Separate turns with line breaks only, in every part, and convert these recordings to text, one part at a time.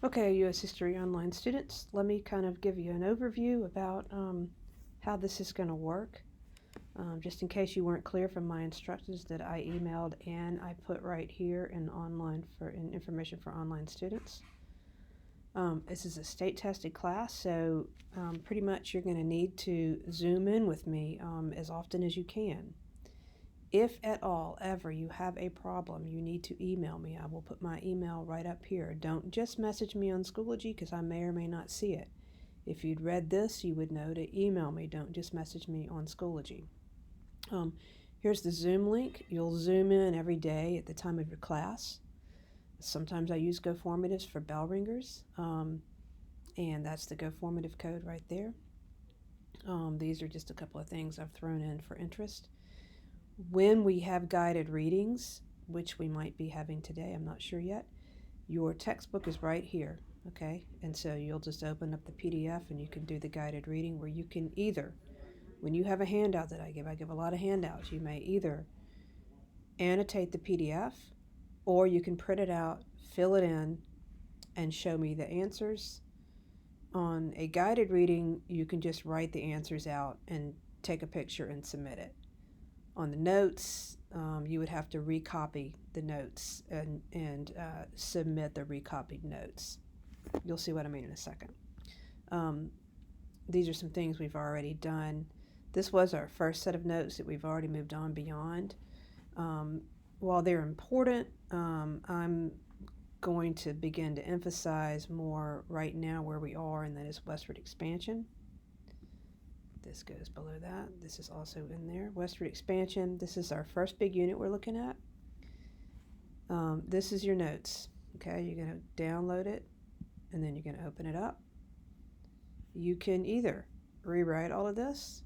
Okay, U.S. History Online students, let me kind of give you an overview about how this is going to work. Just in case you weren't clear from my instructions that I emailed and I put right here in information for online students. This is a state tested class, so pretty much you're going to need to zoom in with me as often as you can. If at all ever you have a problem, you need to email me. I will put my email right up here. Don't just message me on Schoology because I may or may not see it. If you'd read this, you would know to email me. Don't just message me on Schoology. Here's the Zoom link. You'll zoom in every day at the time of your class. Sometimes I use GoFormatives for bell ringers, and that's the GoFormative code right there. These are just a couple of things I've thrown in for interest. When we have guided readings, which we might be having today, I'm not sure yet, your textbook is right here, okay? And so you'll just open up the PDF and you can do the guided reading where you can either, when you have a handout that I give a lot of handouts, you may either annotate the PDF or you can print it out, fill it in, and show me the answers. On a guided reading, you can just write the answers out and take a picture and submit it. On the notes, you would have to recopy the notes and submit the recopied notes. You'll see what I mean in a second. These are some things we've already done. This was our first set of notes that we've already moved on beyond. While they're important, I'm going to begin to emphasize more right now where we are, and that is westward expansion. This goes below that. This is also in there. Westward expansion. This is our first big unit we're looking at. This is your notes. Okay, you're going to download it, and then you're going to open it up. You can either rewrite all of this,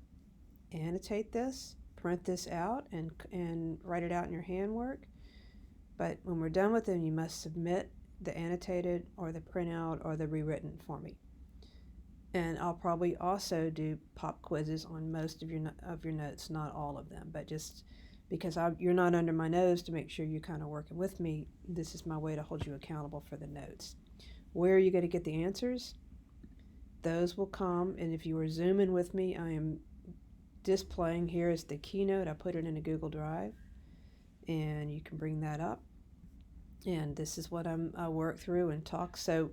annotate this, print this out, and write it out in your handwork. But when we're done with them, you must submit the annotated or the printout or the rewritten for me. And I'll probably also do pop quizzes on most of your notes, not all of them, but just because you're not under my nose to make sure you're kind of working with me, this is my way to hold you accountable for the notes. Where are you going to get the answers? Those will come, and if you were zooming with me, I am displaying here is the keynote. I put it in a Google Drive, and you can bring that up. And this is what I work through and talk. So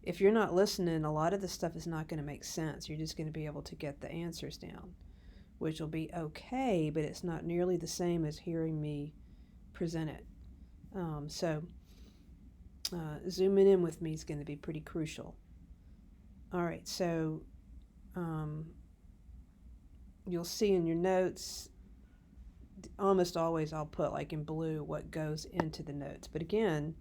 if you're not listening, a lot of the stuff is not going to make sense. You're just going to be able to get the answers down, which will be okay, but it's not nearly the same as hearing me present it. Zooming in with me is going to be pretty crucial. All right, so you'll see in your notes, almost always I'll put like in blue what goes into the notes. But again,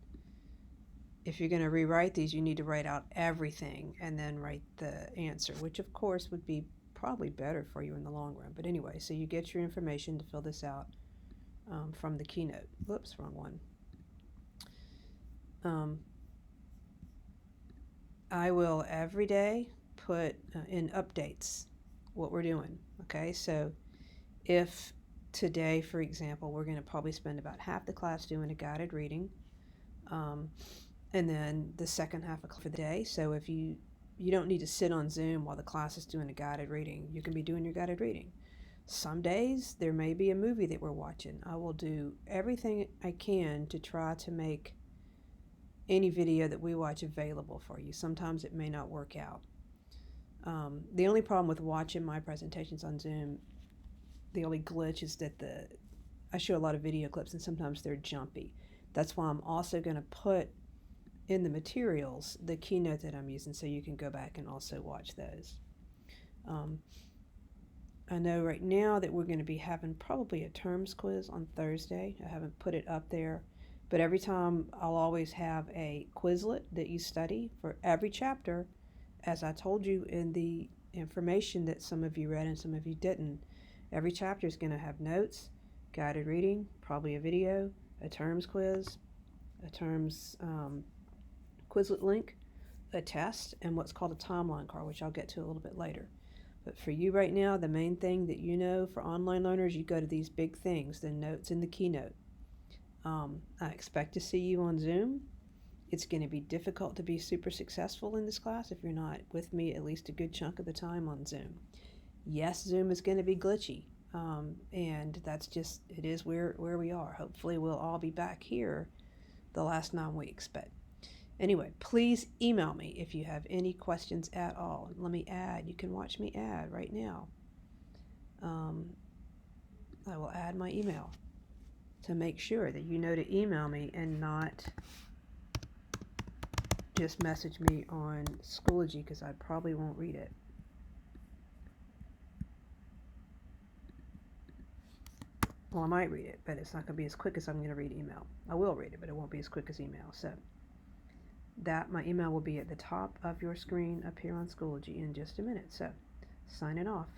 if you're going to rewrite these, you need to write out everything and then write the answer, which of course would be probably better for you in the long run. But anyway, so you get your information to fill this out from the keynote. Whoops, wrong one. I will every day put in updates what we're doing. Okay, so if today, for example, we're going to probably spend about half the class doing a guided reading, and then the second half of the day. So if you don't need to sit on Zoom while the class is doing a guided reading, you can be doing your guided reading. Some days there may be a movie that we're watching. I will do everything I can to try to make any video that we watch available for you. Sometimes it may not work out. The only problem with watching my presentations on Zoom, the only glitch is that I show a lot of video clips and sometimes they're jumpy. That's why I'm also going to put in the materials the keynote that I'm using so you can go back and also watch those. I know right now that we're going to be having probably a terms quiz on Thursday. I haven't put it up there, but every time I'll always have a Quizlet that you study for every chapter. As I told you in the information that some of you read and some of you didn't, every chapter is going to have notes, guided reading, probably a video, a terms quiz, a terms Quizlet link, a test, and what's called a timeline card, which I'll get to a little bit later. But for you right now, the main thing that you know for online learners, you go to these big things, the notes and the keynote. I expect to see you on Zoom. It's going to be difficult to be super successful in this class if you're not with me at least a good chunk of the time on Zoom. Yes, Zoom is going to be glitchy, and that's just, it is where we are. Hopefully we'll all be back here the last 9 weeks. But anyway, please email me if you have any questions at all. Let me add, you can watch me add right now. I will add my email to make sure that you know to email me and not just message me on Schoology, because I probably won't read it. Well, I might read it, but it's not going to be as quick as I'm going to read email. I will read it, but it won't be as quick as email. So that my email will be at the top of your screen up here on Schoology in just a minute. So signing off.